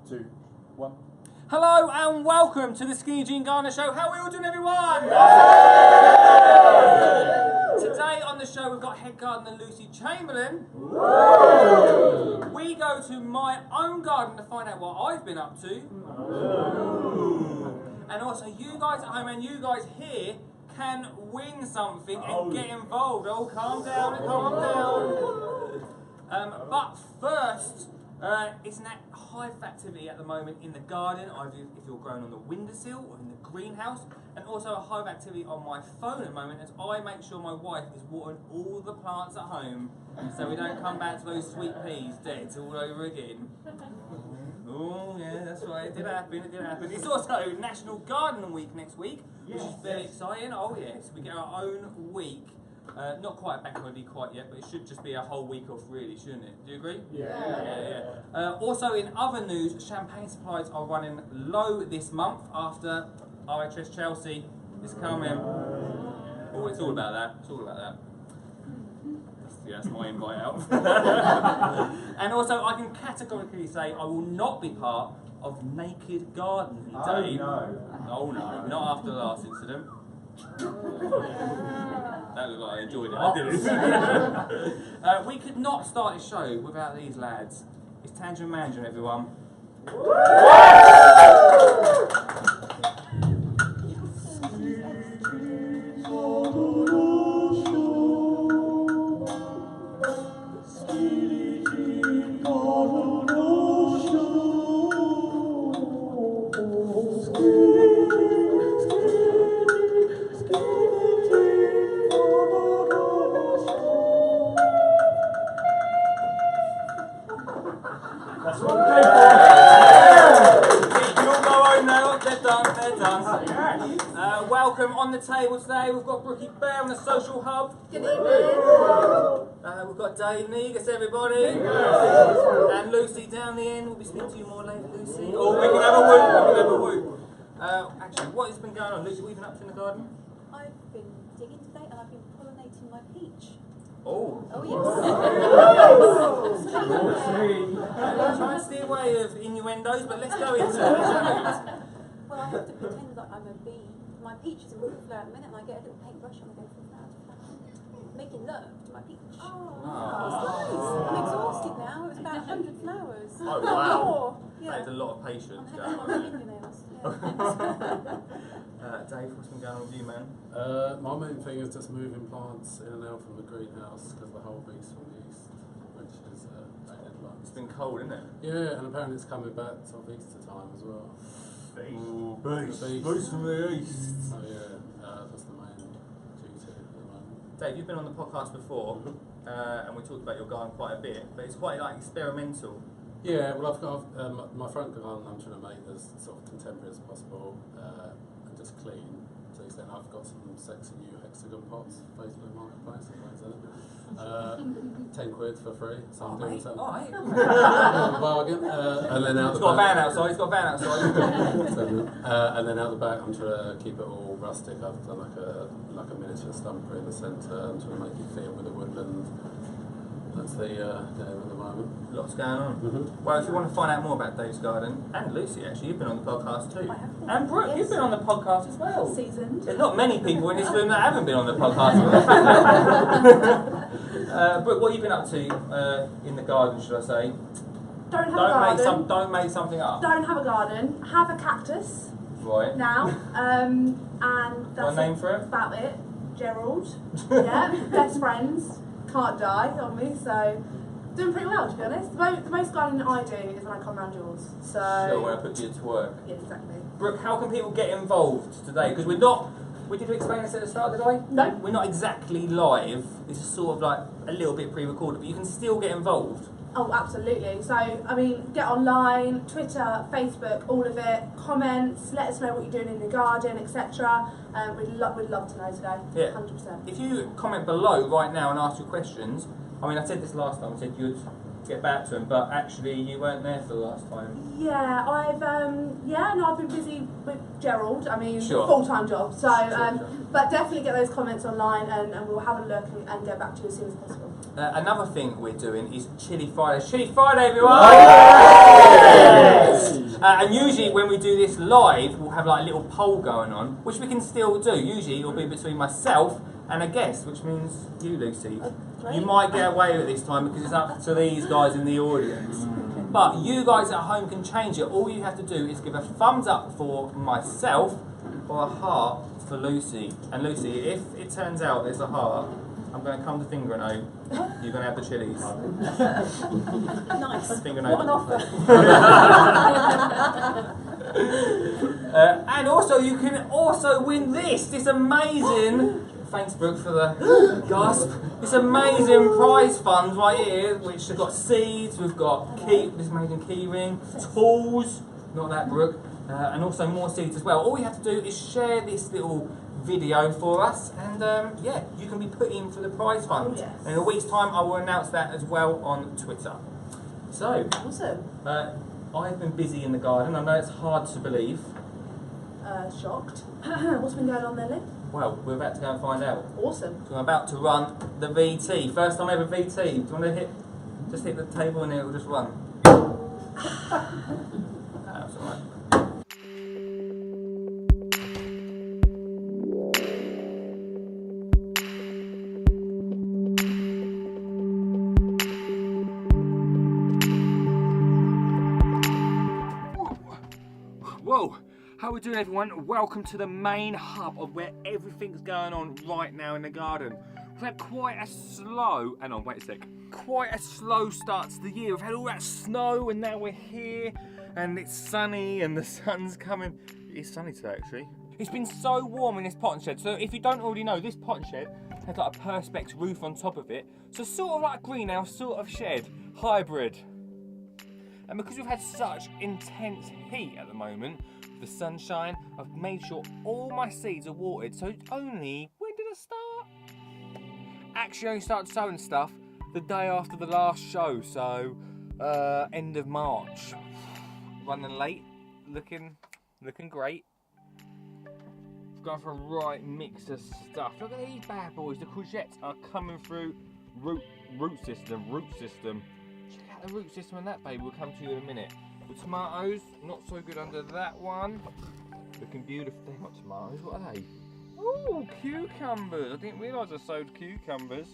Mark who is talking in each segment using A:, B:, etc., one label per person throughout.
A: 2, 1.
B: Hello and welcome to the Skinny Jean Gardener Show. How are we all doing, everyone? Today on the show we've got head gardener Lucy Chamberlain. We go to my own garden to find out what I've been up to. And also you guys at home and you guys here can win something and get involved. Oh, calm down, calm down. But first, it's an hive activity at the moment in the garden, either if you're growing on the windowsill or in the greenhouse, and also a hive activity on my phone at the moment as I make sure my wife is watering all the plants at home so we don't come back to those sweet peas dead all over again. Oh yeah, that's right, it did happen, It's also National Gardening Week next week, which is very exciting. Oh yes, we get our own week. Not quite a bank holiday quite yet, but it should just be a whole week off really, shouldn't it? Do you agree? Yeah. Also in other news, champagne supplies are running low this month after RHS Chelsea is coming. Oh, it's all about that. It's all about that. That's my invite out. And also, I can categorically say I will not be part of Naked Gardening Day. Oh no, not after the last incident. That looked like I enjoyed it, I didn't. We could not start a show without these lads. It's Tangerine Mandarin, everyone.
A: That's what we pay for.
B: You all go home now, they're done. Welcome on the table today, we've got Brookie Bear on the Social Hub.
C: Good evening.
B: We've got Dave Negus, everybody. And Lucy down the end, we'll be speaking to you more later, Lucy. Oh, we can have a whoop, actually, what has been going on? Lucy, what have you been up to in the garden?
C: I've been digging today and I've been pollinating my peach.
B: Oh.
C: Oh yes.
B: Try and steer away of innuendos, but let's go into it.
C: Well, I have to pretend that I'm a bee. My peach is in full flower at the minute and I get a little paintbrush and I go from flower to flower, making love to my peach. Oh, it's nice. I'm exhausted now. It was about 100 flowers.
B: Oh wow.
C: Yeah.
B: That is a lot of patience.
C: I'm having my fingernails.
B: Dave, what's been going on with you, man?
D: My main thing is just moving plants in and out from the greenhouse because the whole beast from the east, which is
B: It's been cold, isn't it?
D: yeah, and apparently it's coming back sort of Easter time as well.
B: Beast from the east.
D: So yeah, that's the main duty at the moment.
B: Dave, you've been on the podcast before, and we talked about your garden quite a bit, but it's quite like experimental.
D: Yeah, well I've got my front garden I'm trying to make as sort of contemporary as possible and just clean. To the extent I've got some sexy new hexagon pots, Facebook Marketplace, 10 quid for free. So I'm doing something. Bargain. And then out
B: He's got a van outside,
D: and then out the back I'm trying to keep it all rustic. I've done like a miniature stumper in the centre. I'm trying to make it fit with the woodland. That's the aim at the moment.
B: Lots going on. Well, if you want to find out more about Dave's garden, and Lucy actually, you've been on the podcast too.
C: I have.
B: And Brooke,
C: Yes.
B: you've been on the podcast as well.
C: Seasoned.
B: There's not many people in this room that haven't been on the podcast. Brooke, what have you been up to in the garden, should I say?
E: Don't have a garden.
B: Don't make something up.
E: Don't have a garden. Have a cactus
B: Right.
E: now, and that's
B: One name for it?
E: about it. Gerald. Yeah, best friends. Can't die on me, so doing pretty well to be honest. The most gardening I do is when I come round yours. So
B: Sure, when I put you to work.
E: yeah, exactly.
B: Brooke, how can people get involved today? Because we did explain this at the start, did I?
E: No.
B: We're not exactly live. This is sort of like a little bit pre-recorded, but you can still get involved.
E: Oh, absolutely. So, I mean, get online, Twitter, Facebook, all of it. Comments, let us know what you're doing in the garden, etc. We'd love to know today.
B: Yeah.
E: 100%.
B: If you comment below right now and ask your questions, I mean, I said this last time, I said you'd get back to them, but actually you weren't there for the last time.
E: Yeah, I've been busy with Gerald. I mean,
B: Sure.
E: full-time job. So,
B: Sure.
E: but definitely get those comments online, and we'll have a look and get back to you as soon as possible.
B: Another thing we're doing is Chili Friday. Chili Friday, everyone!
A: Yes!
B: And usually when we do this live, we'll have like a little poll going on, which we can still do. Usually it'll be between myself and a guest, which means you, Lucy.
C: Great.
B: You might get away with it this time because it's up to these guys in the audience. But you guys at home can change it. All you have to do is give a thumbs up for myself or a heart for Lucy. And Lucy, if it turns out there's a heart, I'm going to come to Finger and O. You're going to have the chilies.
C: Nice.
B: Finger and
C: What an
B: O.
C: offer.
B: And also, you can also win this amazing. Thanks, Brooke, for the gasp. This amazing prize fund right here, which has got seeds. We've got this amazing key ring, tools. Not that, Brooke. And also more seeds as well. All you have to do is share this little video for us, and yeah, you can be put in for the prize fund.
E: Yes.
B: And in a week's time, I will announce that as well on Twitter. So,
E: Awesome.
B: I've been busy in the garden. I know it's hard to believe.
E: Shocked. What's been going on there, Lee?
B: Well, we're about to go and find out.
E: Awesome.
B: So I'm about to run the VT. First time ever VT. Do you want to just hit the table and it will just run? That's alright. Whoa! How are we doing, everyone? Welcome to the main hub of where everything's going on right now in the garden. We've had quite a slow, hang on, wait a sec. Quite a slow start to the year. We've had all that snow and now we're here and it's sunny and the sun's coming. It is sunny today, actually. It's been so warm in this potting shed. So if you don't already know, this potting shed has like a perspex roof on top of it. So sort of like a greenhouse, sort of shed, hybrid. And because we've had such intense heat at the moment, the sunshine, I've made sure all my seeds are watered. So it's only, when did I start? Actually only started sowing stuff the day after the last show, so end of March. Running late, looking great. Going for a right mix of stuff. Look at these bad boys, the courgettes are coming through root system. Check out the root system on that, baby, we'll come to you in a minute. The tomatoes, not so good under that one. Looking beautiful. They're not tomatoes, what are they? Ooh, cucumbers. I didn't realise I sowed cucumbers.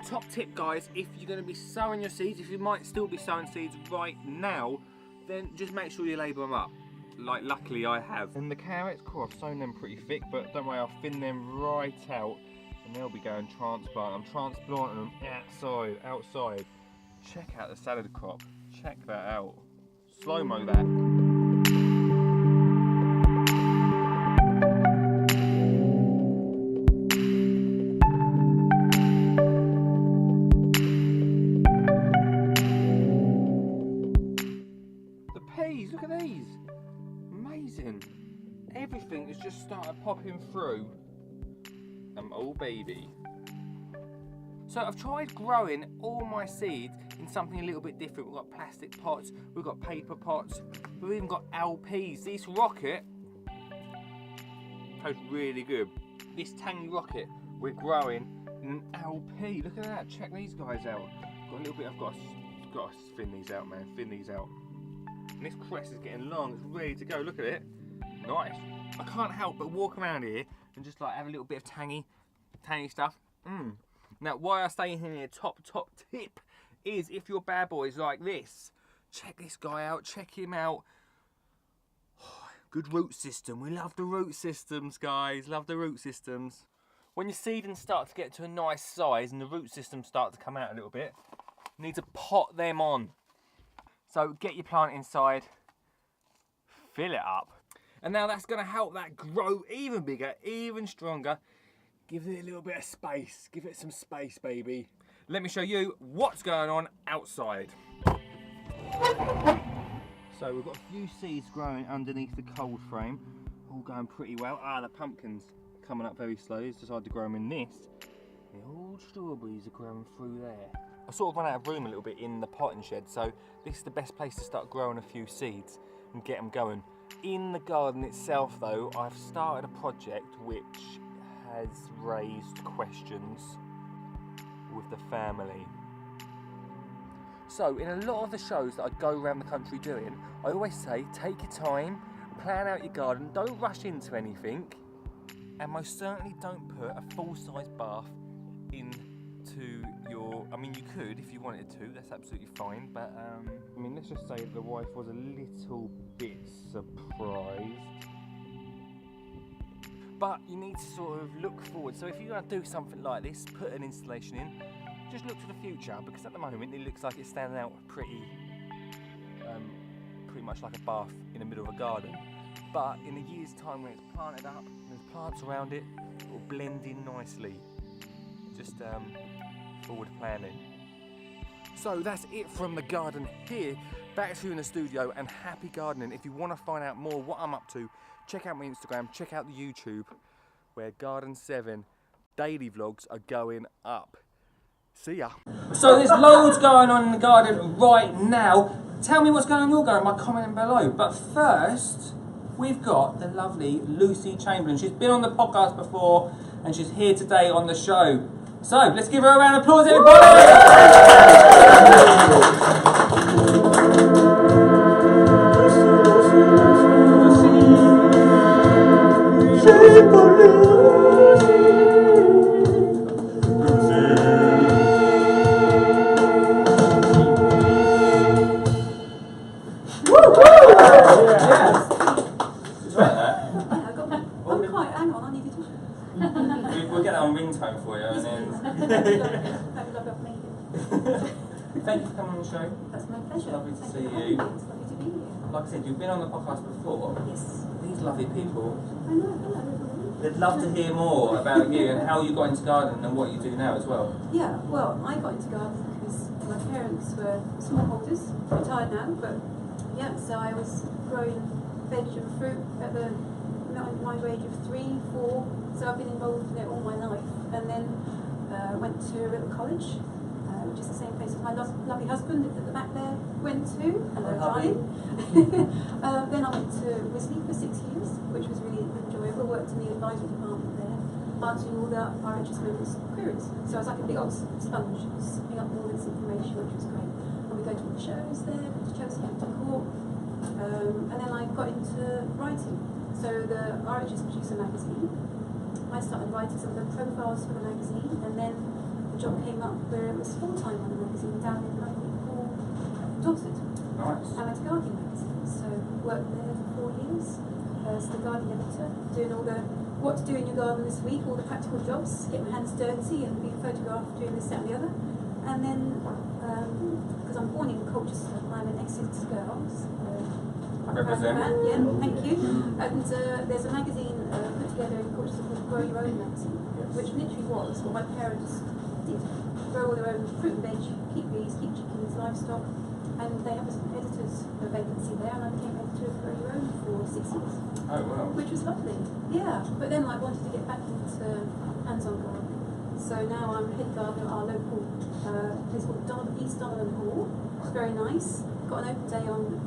B: Top tip, guys, if you're going to be sowing your seeds, if you might still be sowing seeds right now, then just make sure you label them up. Like, luckily I have. And the carrots, cool, I've sown them pretty thick, but don't worry, I'll thin them right out and they'll be going transplant. I'm transplanting them outside. Check out the salad crop. Check that out. Slow-mo that. The peas, look at these. Amazing. Everything has just started popping through. Oh baby. So I've tried growing all my seeds in something a little bit different. We've got plastic pots, we've got paper pots, we've even got LPs. This rocket tastes really good. This tangy rocket we're growing in an LP. Look at that, check these guys out. Got a little bit, I've got to thin these out, man, thin these out. And this crest is getting long, it's ready to go, look at it. Nice. I can't help but walk around here and just like have a little bit of tangy stuff. Now, why I stay in here, top tip, is if your bad boys like this, check this guy out, check him out. Oh, good root system. We love the root systems, guys. Love the root systems. When your seedlings start to get to a nice size and the root systems start to come out a little bit, you need to pot them on. So get your plant inside, fill it up. And now that's going to help that grow even bigger, even stronger. Give it a little bit of space. Give it some space, baby. Let me show you what's going on outside. So we've got a few seeds growing underneath the cold frame. All going pretty well. The pumpkins coming up very slowly. It's decided to grow them in this. The old strawberries are growing through there. I sort of run out of room a little bit in the potting shed, so this is the best place to start growing a few seeds and get them going. In the garden itself, though, I've started a project which has raised questions with the family.
F: So in a lot of the shows that I go around the country doing, I always say take your time, plan out your garden, don't rush into anything, and most certainly don't put a full-size bath into your, I mean you could if you wanted to, that's absolutely fine, but I mean let's just say the wife was a little bit surprised. But you need to sort of look forward, so if you're going to do something like this, put an installation in, just look to the future, because at the moment it looks like it's standing out pretty much like a bath in the middle of a garden. But in a year's time when it's planted up, and there's plants around it, it will blend in nicely. Just forward planning. So that's it from the garden here. Back to you in the studio, and happy gardening. If you want to find out more what I'm up to, check out my Instagram, check out the YouTube, where Garden 7 daily vlogs are going up. See ya.
B: So there's loads going on in the garden right now. Tell me what's going on in your garden by commenting below. But first, we've got the lovely Lucy Chamberlain. She's been on the podcast before, and she's here today on the show. So let's give her a round of applause, We'll get that on ringtone for you, and then. Thank you for coming on the show.
C: That's my pleasure.
B: Lovely to see
C: Thank
B: you.
C: for having me. It's lovely to be here.
B: Like I said, you've been on the podcast before.
C: Yes.
B: These lovely people,
C: I know, hello.
B: they'd love to hear more about you and how you got into gardening and what you do now as well.
C: Yeah, well, I got into gardening because my parents were smallholders, retired now, but yeah, so I was growing veg and fruit at my age of 3, 4, so I've been involved in it all my life, and then went to a little college, which is the same place as my lovely husband at the back there went to. Hello, Johnny. Then I went to Wisley for 6 years, which was really enjoyable. Worked in the advisory department there, answering all the RHS members' queries. So I was like a big old sponge, sucking up all this information, which was great. And we go to all the shows there, to Chelsea Hampton Court, and then I got into writing. So the RHS produced a magazine. I started writing some of the profiles for the magazine, and then the job came up where it was full-time on the magazine down in Liverpool, Dorset.
B: Nice.
C: Amateur Gardening magazine. So worked there for 4 years as the gardening editor, doing all the what to do in your garden this week, all the practical jobs, getting my hands dirty and being photographed, doing this, that and the other. And then, because I'm born in Colchester, I'm an Essex girl.
B: Represent.
C: Yeah, thank you. And there's a magazine put together in Colchester called Grow Your Own magazine, which literally was what my parents did. Grow all their own fruit and veg, keep bees, keep chickens, livestock, and they have an editor's vacancy there, and I became editor of Grow Your Own for 6 years.
B: Oh, wow.
C: Which was lovely, yeah. But then I wanted to get back into hands-on gardening. So now I'm head gardener at our local place called East Donovan Hall. It's very nice. Got an open day on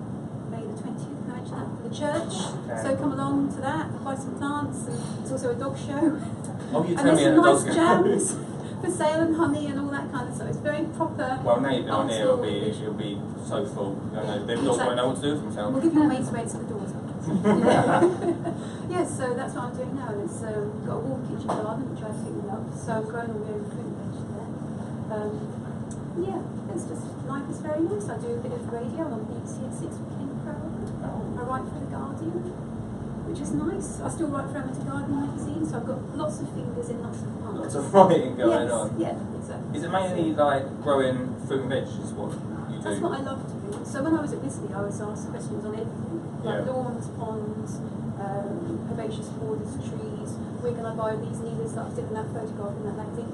C: May the 20th, can I mention that, for the church.
B: Okay.
C: So come along to that, buy some plants, and it's also a dog show.
B: Oh, you
C: And
B: tell
C: there's
B: me at
C: some
B: the
C: nice
B: dog
C: jams for sale and honey and all that kind of stuff. It's very proper.
B: Well, now you've been on here, it'll
C: Artsy.
B: be so full. You know, the dogs won't know what to do with themselves.
C: We'll give you mates rates at the doors. Yes, so that's what I'm doing now. And it's got a warm kitchen garden, which I absolutely love. So I've grown all my own fruit and veg there. Yeah, it's just, life is very nice. I do a bit of radio. I'm on BBC at 6 with Ken Crowell. I write for The Guardian, which is nice. I still write for Amateur Gardening magazine, so I've got lots of fingers in lots of pies.
B: Lots of writing going
C: yes,
B: on.
C: Yeah, exactly.
B: Is it mainly like growing fruit and veg is what you do?
C: That's what I love to do. So when I was at Wisley, I was asked questions on everything, like lawns, ponds, herbaceous borders, trees. Where can I buy these needles that I've taken that photograph in that magazine?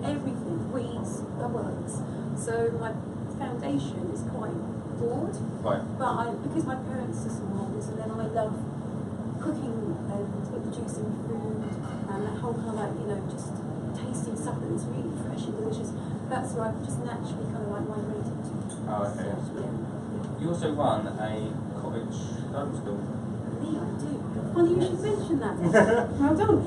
C: Everything, weeds, the works. So my foundation is quite broad,
B: Right.
C: but because my parents are smallholders, and then I love cooking and producing food and that whole kind of like, just tasting stuff that is really fresh and delicious. That's where I've just naturally kind of like migrated to.
B: Oh, okay.
C: So, yeah.
B: You also run a cottage garden school.
C: Me, I do. Funny you should mention that. Well done.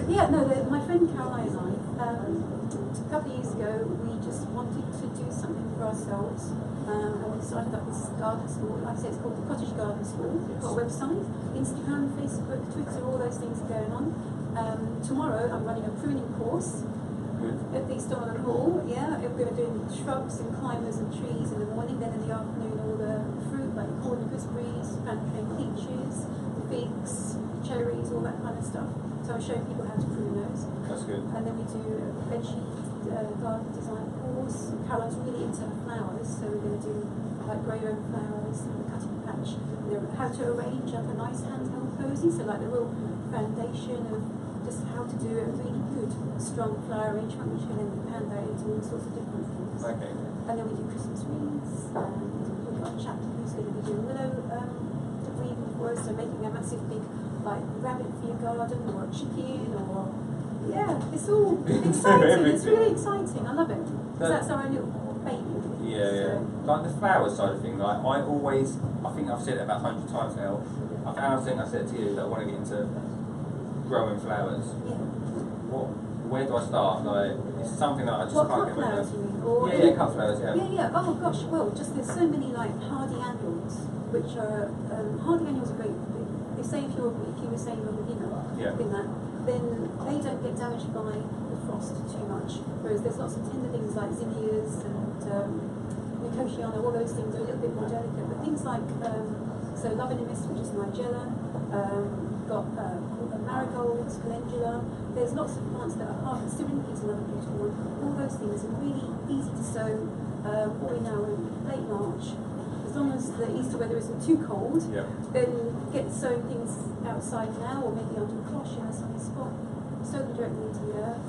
C: Yeah, no, my friend Caroline and I, a couple of years ago, we just wanted to do something for ourselves, and we started up this garden school. Like I said, it's called the Cottage Garden School. We've got a website, Instagram, Facebook, Twitter, all those things are going on. Tomorrow, I'm running a pruning course at the Eastern Hall. Yeah, we're doing shrubs and climbers and trees in the morning. Then in the afternoon, all the fruit like corn, gooseberries, plantain, peaches, figs, cherries, all that kind of stuff. So I'm showing people how to prune those.
B: That's good.
C: And then we do a veggie garden design course. Caroline's really into flowers, so we're going to do like grow your own flowers, and cutting patch, how to arrange like a nice handheld posy, so like the real foundation of just how to do a really good, strong flower arrangement, which can then hand out into all sorts of different things.
B: Okay.
C: And then we do Christmas wreaths, and we've got a chap who's going to be doing willow weaving for us, so making a massive big like rabbit for your garden, or a chicken, or it's all exciting. It's really exciting. I love it. Because that's our own little baby.
B: Yeah. Like the flower side of things, like I think I've said it about 100 times now. I think I said to you that I want to get into growing flowers.
C: Yeah.
B: Where do I start? Like, it's something that I just can't get
C: flowers,
B: rid
C: you mean?
B: of. Yeah, cut flowers, yeah.
C: Yeah. Oh gosh, well, just there's so many like hardy annuals, which are hardy annuals are great. They say if you were saying you're a beginner in that, then they don't get damaged by the frost too much. Whereas there's lots of tender things like zinnias and Nicotiana, all those things are a little bit more delicate. But things like so Love in a Mist, which is Nigella, got marigolds, calendula. There's lots of plants that are hard. Serenity is another beautiful one. All those things are really easy to sow. We're now in late March. As long as the Easter weather isn't too cold, then get sowing things outside now, or maybe under a cloche in a sunny spot. Sow them directly into the earth.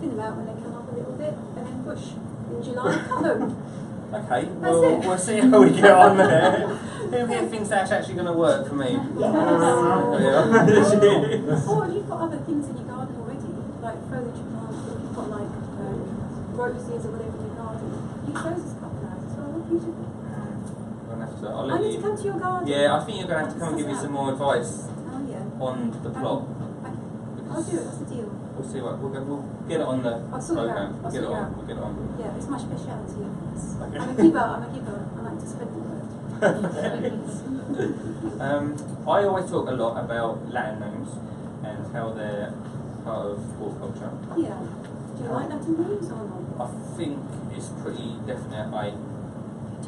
C: Thin them out when they come up a little bit, and then bush in July. Cut them.
B: Okay,
C: That's
B: we'll see how we get on there. Who here thinks that's actually going to work for me?
C: Or you've got other things in your garden already, like foliage plants, or you've got like roses or whatever in your garden. Use those as cut flowers as well. What beautiful.
B: I'll
C: I need to come to your garden.
B: Yeah, I think you're going to have to come and give me some more advice on the plot.
C: Okay. I'll do it, that's the deal.
B: We'll see what we'll get it on the
C: I'll sort it
B: program.
C: out.
B: We'll get it on.
C: Yeah, it's my speciality. I'm a giver. I like to spread the word.
B: I always talk a lot about Latin names and how they're part of horticulture.
C: Yeah. Do you like Latin names or not?
B: I think it's pretty definite. I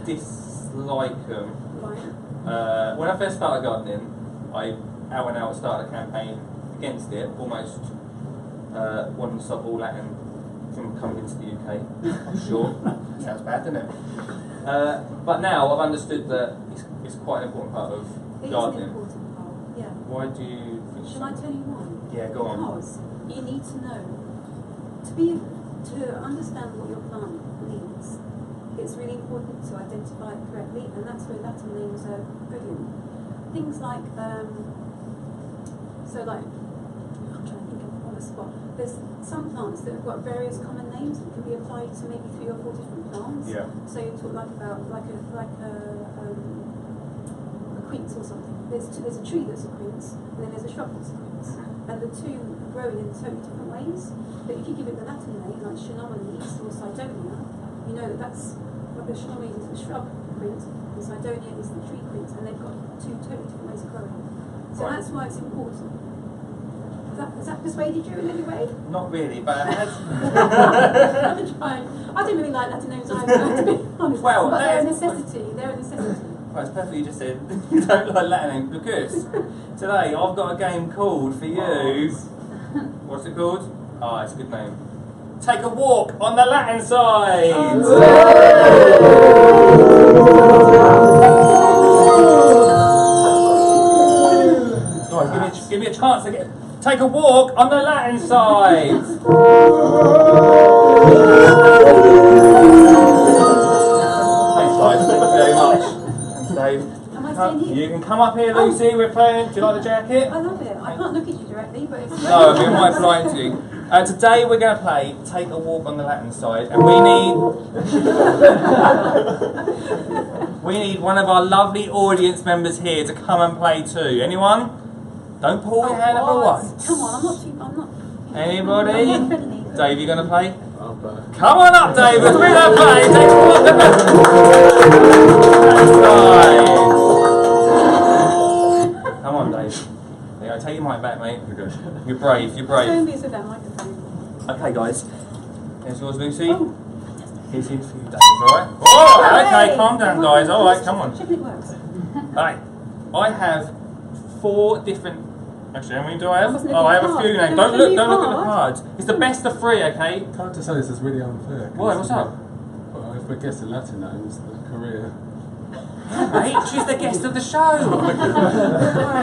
B: dislike them.
C: Right.
B: When I first started gardening, I out and out started a campaign against it, almost wanting to stop all Latin from coming into the UK. I'm sure. Sounds bad, doesn't it? But now I've understood that it's quite an important part of gardening.
C: It is an important part, yeah.
B: Why do you think
C: Shall I tell you why?
B: Yeah, go on.
C: Because you need to know, to understand what your plant needs, it's really important to identify it correctly, and that's where Latin names are brilliant. Things like, I'm trying to think of on the spot. There's some plants that have got various common names that can be applied to maybe 3 or 4 different plants.
B: Yeah. So
C: you talk about a quince or something. There's a tree that's a quince, and then there's a shrub that's a quince, and the two are growing in totally different ways. But if you give it the Latin name, like Chinomonies or Cydonia, you know that's what the Chinomonies is the shrub quince, and Cydonia is the tree quince, and they've got 2 totally different ways of growing. So that's why it's important. Has that persuaded you in any way?
B: Not really, but it has.
C: I'm trying. I don't really like Latin names either, to be honest.
B: Well,
C: but they're a necessity. They're a necessity.
B: Well, it's perfect you just said you don't like Latin names, because today I've got a game called for you. What's it called? Ah, it's a good name. Take a walk on the Latin side. Guys, give me a chance to take a walk on the Latin side. Thanks, guys. Thank you very much. Thanks, Dave.
C: Am I staying here?
B: You can come up here, Lucy. We're playing. Do you like the jacket?
C: I love it. I can't look at you directly, but it's
B: No, we might blind you. Today we're going to play Take a Walk on the Latin Side, and we need one of our lovely audience members here to come and play too. Anyone? Don't pull your hand up at once.
C: Come on, I'm not.
B: Anybody?
C: I'm not friendly.
B: Dave, you going to play?
D: I'll play.
B: Come on up, Dave. Let's bring that play. Take a look at that. That's nice. Come on, Dave. There you go. Take your mic back, mate.
D: Okay.
B: You're brave. You're brave.
C: Don't be so bad, microphone.
B: Okay, guys. Here's yours, Lucy.
C: Oh.
B: Here's his for you, Dave. Alright? Oh, okay. Calm down, guys. Alright, come on.
C: Check it works.
B: Alright. I have 4 different. Actually, how many do I have?
C: wasn't
B: Oh, I have a
C: looking
B: few
C: at
B: now.
C: the cards.
B: Don't look
C: Don't
B: at
C: look
B: the
C: at the
B: cards. It's the best of 3, okay?
D: Can't just say this is really unfair. 'cause
B: Why? What's up?
D: Well, if we're guessing Latin names, the career.
B: Mate, she's the guest of the show.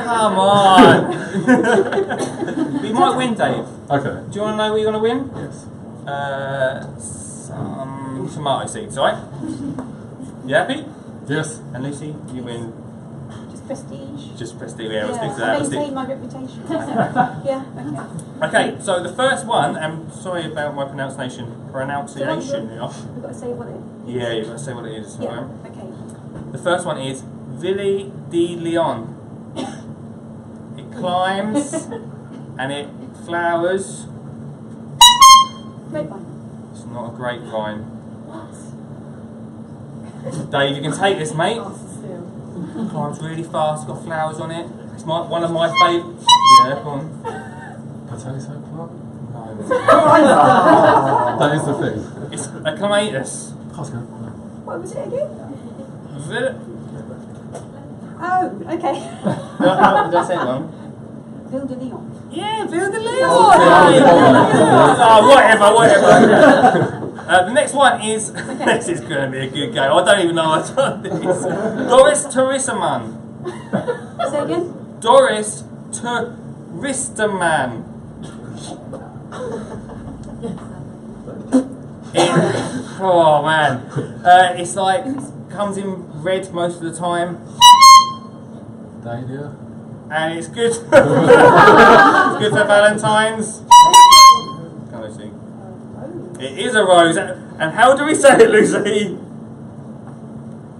B: Come on. But you might win, Dave.
D: Okay.
B: Do you want to know what you're going to win?
D: Yes.
B: Some tomato seeds, alright? You happy?
D: Yes.
B: And Lucy, you win
C: Just prestige.
B: just prestige. Yeah, we'll stick to that. We'll stick.
C: Maintain my reputation. Yeah, okay.
B: Okay, so the first one, and sorry about my pronunciation. Yeah.
C: We've got to say what it is.
B: Yeah, you've got to say what it is.
C: Yeah,
B: alright?
C: okay.
B: The first one is Ville de Leon. It climbs and it flowers.
C: Grapevine.
B: It's not a grapevine. Dave, you can take this, mate. Climbs really fast, got flowers on it. It's one of my favourites. Yeah, go on.
D: Potato plant?
B: No.
D: That is the thing.
B: It's a clematis.
D: Oscar.
C: What was it again?
B: Ville.
C: Oh, okay.
B: Did I say it wrong?
C: Ville de Leon.
B: Yeah, Ville de Leon.
C: Oh,
B: Oh, whatever. The next one is. This is going to be a good game. I don't even know what's on this. Doris Turissaman.
C: Say again?
B: Doris Turissaman. Oh man, it's like comes in red most of the time,
D: Dahlia.
B: and it's good. It's good for Valentine's. Can I see? It is a rose, and how do we say it, Lucy?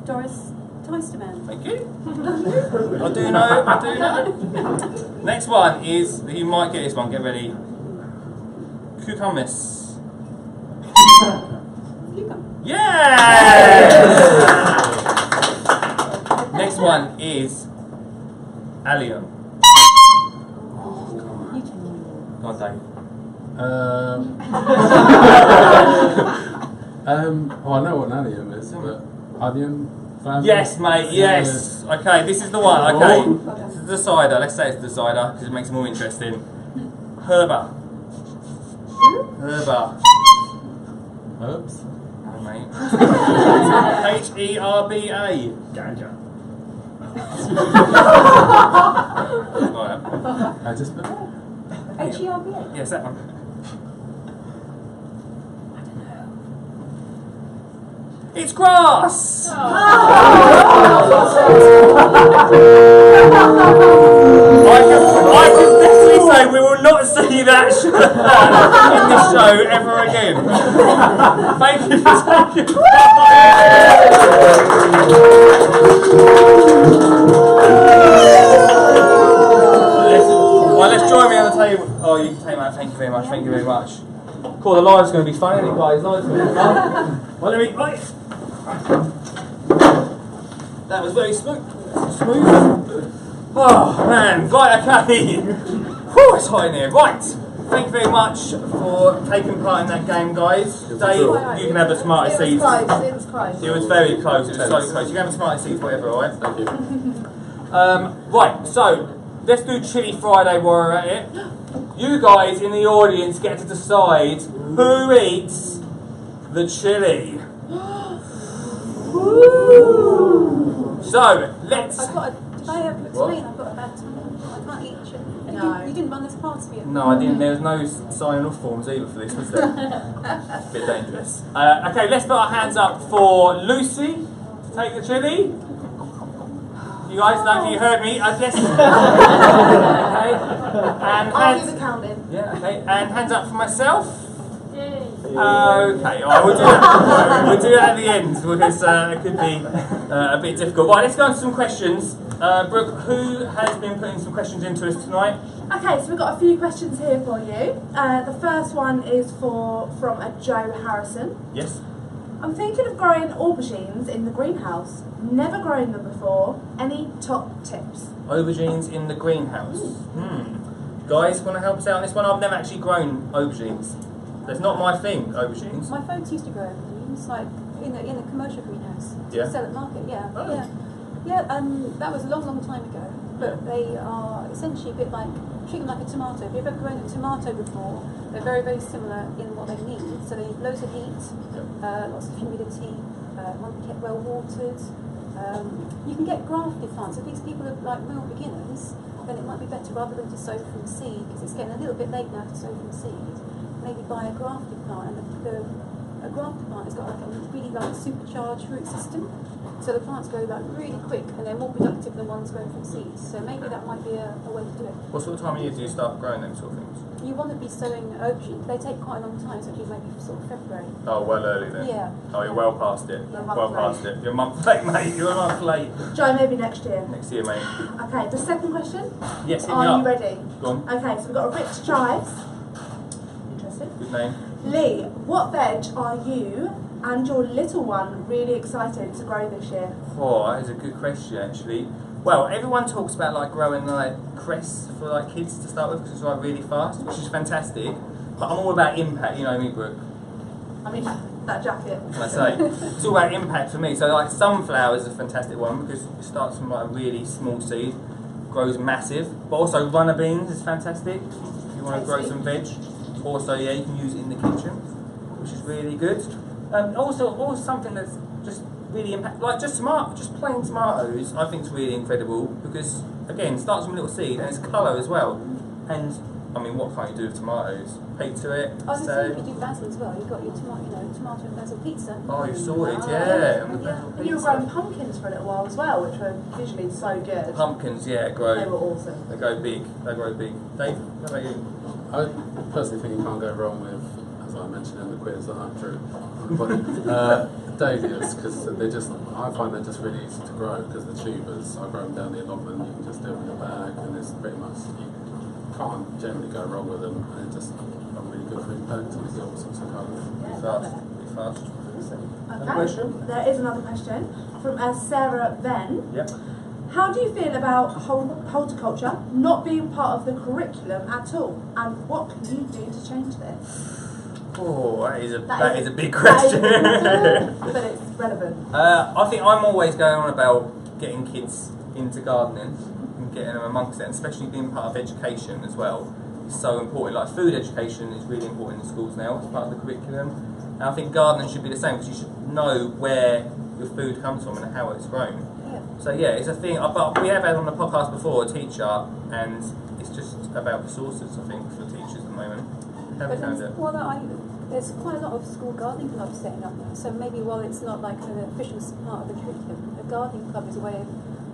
C: Doris Toysterman.
B: Thank you. I do know. Next one is you might get this one. Get ready. Cucumbers.
C: Cucumber.
B: Yes! Next one is allium.
C: You can.
B: Go on, Dave.
D: Oh, I know what an allium is, but onion family?
B: Yes, mate, yes. Okay, this is the one. Okay.
D: Oh.
B: This is the cider. Let's say it's the cider because it makes it more interesting. Herba. Herba.
D: Herbs?
B: Oh, mate. H-E-R-B-A.
A: Ganja.
B: Right.
D: I just put
C: H-E-R-B-A.
B: Yes, that one. It's grass! I can definitely say we will not see that in this show ever again. Thank you for taking let's join me on the table. Oh, you can take that. Thank you very much. Thank you very much. Cool, the live's going to be fun, isn't it, guys? Live's going to be fun. Well, let me. Right. That was very smooth. Oh man, right, okay. Whew, it's hot in here. Right. Thank you very much for taking part in that game, guys. Dave, you can have the smartest
E: It was
B: seats.
E: close, it was close.
B: It was very close. It was so close. You can have the smartest seats, whatever. All right.
D: Thank you.
B: Right. So let's do Chili Friday while we're at it. You guys in the audience get to decide who eats the chili. So let's.
C: Did I ever explain? I've got a bad tummy. I can't eat chili.
E: No.
C: You didn't run this past me.
B: No, I didn't. There was no signing off forms either for this, was there? Bit dangerous. Okay, let's put our hands up for Lucy to take the chili. You guys know you heard me. Yes. Okay. And
E: I'll do
B: hands.
E: the counting.
B: Yeah. Okay. And hands up for myself. Okay, all right, we'll do that. We'll do that at the end because it could be a bit difficult. Right, let's go on to some questions. Brooke, who has been putting some questions into us tonight?
E: Okay, so we've got a few questions here for you. The first one is from a Joe Harrison.
B: Yes.
E: I'm thinking of growing aubergines in the greenhouse. Never grown them before. Any top tips?
B: Aubergines in the greenhouse. Guys, want to help us out on this one? I've never actually grown aubergines. That's not my thing, aubergines.
C: My folks used to grow aubergines, like in a commercial greenhouse to
B: Yeah.
C: sell at market. Yeah,
B: Oh.
C: yeah. That was a long, long time ago. But they are essentially a bit like, treat them like a tomato. If you've ever grown a tomato before, they're very, very similar in what they need. So they need loads of heat, lots of humidity, want to be kept well watered. You can get grafted plants. If these people are like real beginners, then it might be better rather than to sow from seed, because it's getting a little bit late now to sow from seed. Maybe buy a grafted plant, and a grafted plant has got like a really like supercharged root system. So the plants grow like really quick and they're more productive than ones grown from seeds. So maybe that might be a way to do it.
B: What sort of time of year do you start growing them sort of things?
C: You want to be sowing aubergines. They take quite a long time, so actually maybe sort of February.
B: Oh, well early then.
C: Yeah.
B: Oh, you're well past it.
C: Yeah,
B: Well
E: month
B: past it. You're a month late, mate. You're a month late.
E: Joe, maybe next year.
B: Next year, mate.
E: Okay, the second question.
B: Yes, hit me
E: Are
B: up.
E: you ready?
B: Go on.
E: Okay, so we've got a Rich Chives. Interested?
B: Good name.
E: Lee, what veg are you and your little one really excited to grow this year?
B: Oh, that is a good question actually. Well, everyone talks about like growing like cress for like kids to start with because it's like really fast, which is fantastic. But I'm all about impact, you know me, Brooke.
E: I mean, that jacket.
B: I say it's all about impact for me. So like sunflower is a fantastic one because it starts from like a really small seed, grows massive. But also runner beans is fantastic if you want to grow
C: Tasty.
B: some veg. Also, yeah, you can use it in the kitchen, which is really good. Also something that's just really like just plain tomatoes. I think is really incredible because again, it starts from a little seed and it's colour as well. And I mean, what can't you do with tomatoes? Peek to it.
C: I was
B: so,
C: going to say, you could do basil as well. You've got your tomato and basil pizza.
B: oh, you're sorted,
C: Oh,
B: yeah.
E: And you were growing pumpkins for a little while as well, which were visually so good.
B: Pumpkins, yeah,
E: They
B: grow.
E: were awesome.
B: They grow big. They grow big. Dave, how about you?
D: I personally think you can't go wrong with, as I mentioned in the quiz that I drew, dahlias, because I find they're just really easy to grow because the tubers, I grow them down the allotment, you can just do them in a bag and it's pretty much, you can't generally go wrong with them and it's just a really good for impact and you get all sorts of colours.
B: Be fast. Be fast. Another
E: Okay.
B: question?
E: There is another question from Sarah Venn.
B: Yep.
E: How do you feel about horticulture not being part of the curriculum at all? And what can you do to change this?
B: Oh, that is a big
E: that is
B: question.
E: but it's relevant.
B: I think I'm always going on about getting kids into gardening and getting them amongst it, and especially being part of education as well. It's so important. Like food education is really important in schools now as part of the curriculum. And I think gardening should be the same because you should know where your food comes from and how it's grown.
C: Yeah.
B: So yeah, it's a thing. But we have had on the podcast before a teacher, and it's just about resources. I think for teachers at the moment. How have you found it?
C: Well, there's quite a lot of school gardening clubs setting up now. So maybe while it's not like an official part of the curriculum, a gardening club is a way of,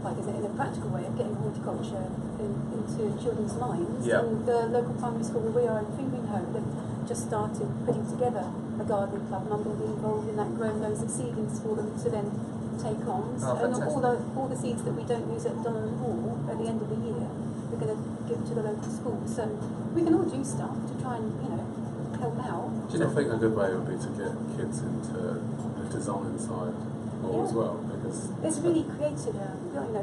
C: like, is it in a practical way of getting horticulture into children's minds.
B: Yeah.
C: And the local primary school where we are in Fingringholm, they've just started putting together a gardening club, and I'm going to be involved in that, growing loads of seedlings for them to then take on.
B: Oh,
C: And
B: fantastic.
C: all the seeds that we don't use at Donald Hall at the end of the year, we're going to give to the local schools. So we can all do stuff to try and, help out.
D: Do you not think a good way would be to get kids into the design side more as well? Because
C: It's really creative.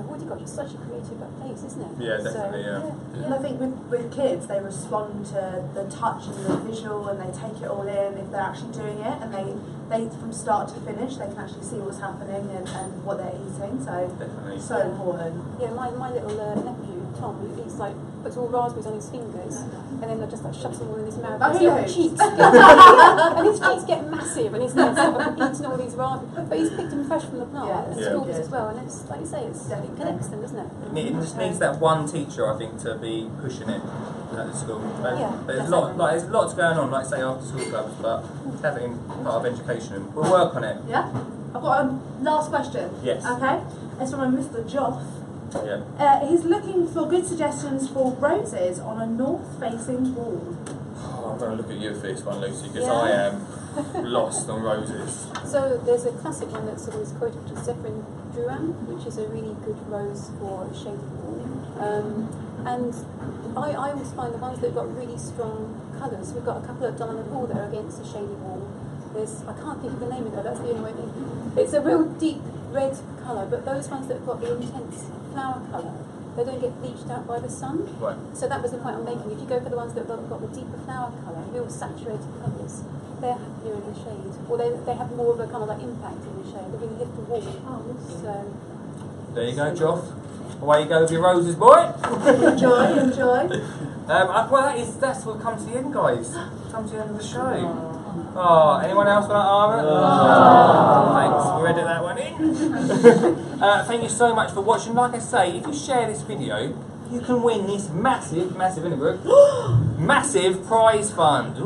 C: Horticulture is such a creative place, isn't it?
B: Yeah, definitely, yeah.
E: And I think with kids, they respond to the touch and the visual, and they take it all in if they're actually doing it, and they from start to finish, they can actually see what's happening and what they're eating. So
B: Definitely.
E: so important.
C: Yeah, my little nephew, Tom, he's like, puts all raspberries on his fingers and then just like shoves them all in his mouth.
E: Oh,
C: His
E: he
C: little
E: knows.
C: cheeks and his cheeks get massive and he's like sort of eating all these raspberries. But he's picked them fresh from the plant
E: Yeah,
C: at
B: yeah.
C: schools as well, and it's like you say, it connects them, doesn't it?
B: It just needs that one teacher, I think, to be pushing it at the school.
C: Yeah,
B: There's
C: definitely.
B: there's lots going on, like say after school clubs, but to have it in part of education. We'll work on it.
E: Yeah. I've got a last question.
B: Yes.
E: Okay. It's from a Mr. Joff.
B: Yeah.
E: He's looking for good suggestions for roses on a north-facing wall.
A: Oh, I'm going to look at you for this one, Lucy, because
C: Yeah.
A: I am
B: lost on roses?
C: So there's a classic one that's always quoted, which is Zephyrin Druan, which is a really good rose for a shaded wall. And I always find the ones that have got really strong colours. We've got a couple at Diamond Hall that are against a shady wall. I can't think of the name of it, that's the only way. It's a real deep red colour, but those ones that have got the intense flower colour, they don't get bleached out by the sun.
B: Right.
C: So that was the point I'm making. If you go for the ones that have got the deeper flower colour, real saturated colours, they're happier in the shade. Or they have more of a kind of like impact in the shade. They really lift the wall. So
B: There you go, Joff. Away you go with your roses, boy.
E: Enjoy.
B: Well, that's what come to the end, guys. Come to the end of the show. Oh, anyone else want to arm it? Thanks, we'll edit that one in. Thank you so much for watching. Like I say, if you share this video, you can win this massive, isn't it, Brooke? Massive prize fund.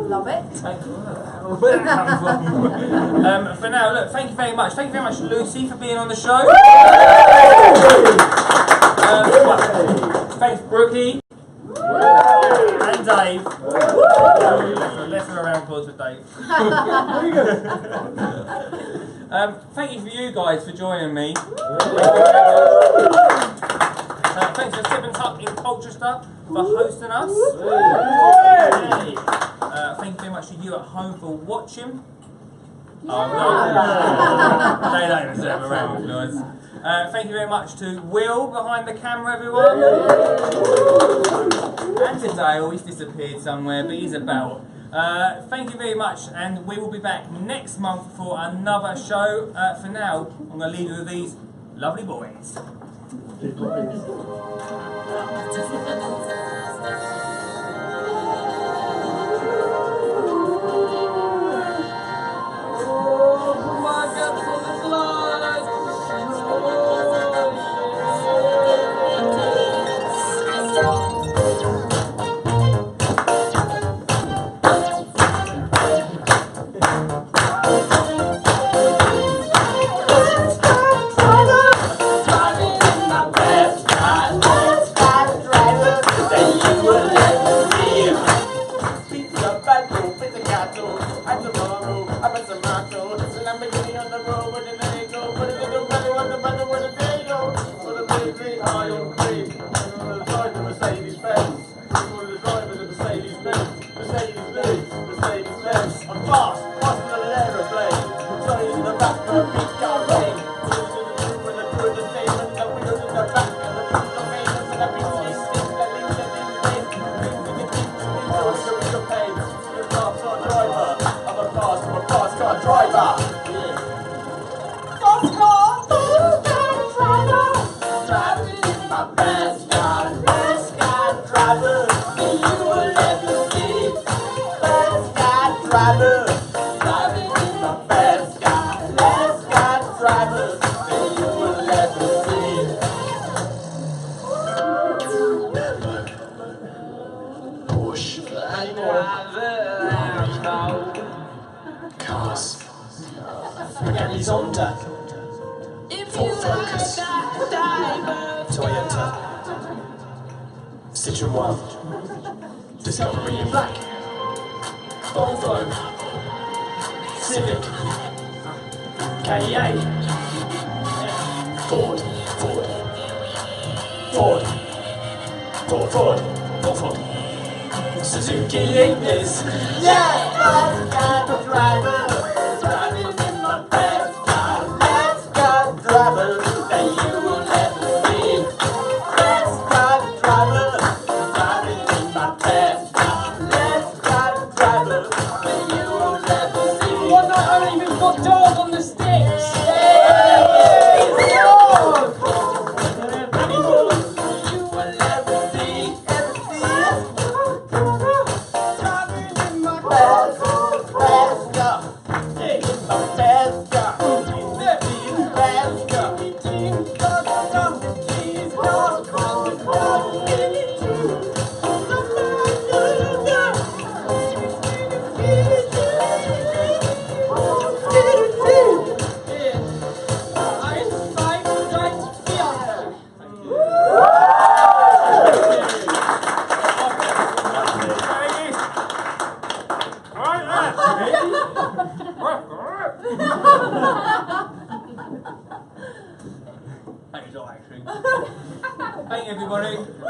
E: Love it.
B: For now, look, thank you very much. Thank you very much, Lucy, for being on the show. Thanks, Brookie. And Dave. Let's have a round of applause for Dave. Thank you for you guys for joining me. Thanks for Seven Tuck in Colchester for hosting us. Thank you very much to you at home for watching. Oh, no. They don't deserve a round of applause. Thank you very much to Will behind the camera, everyone. And to Dale, he's disappeared somewhere, but he's about. Thank you very much, and we will be back next month for another show. For now, I'm going to leave you with these lovely boys. everybody.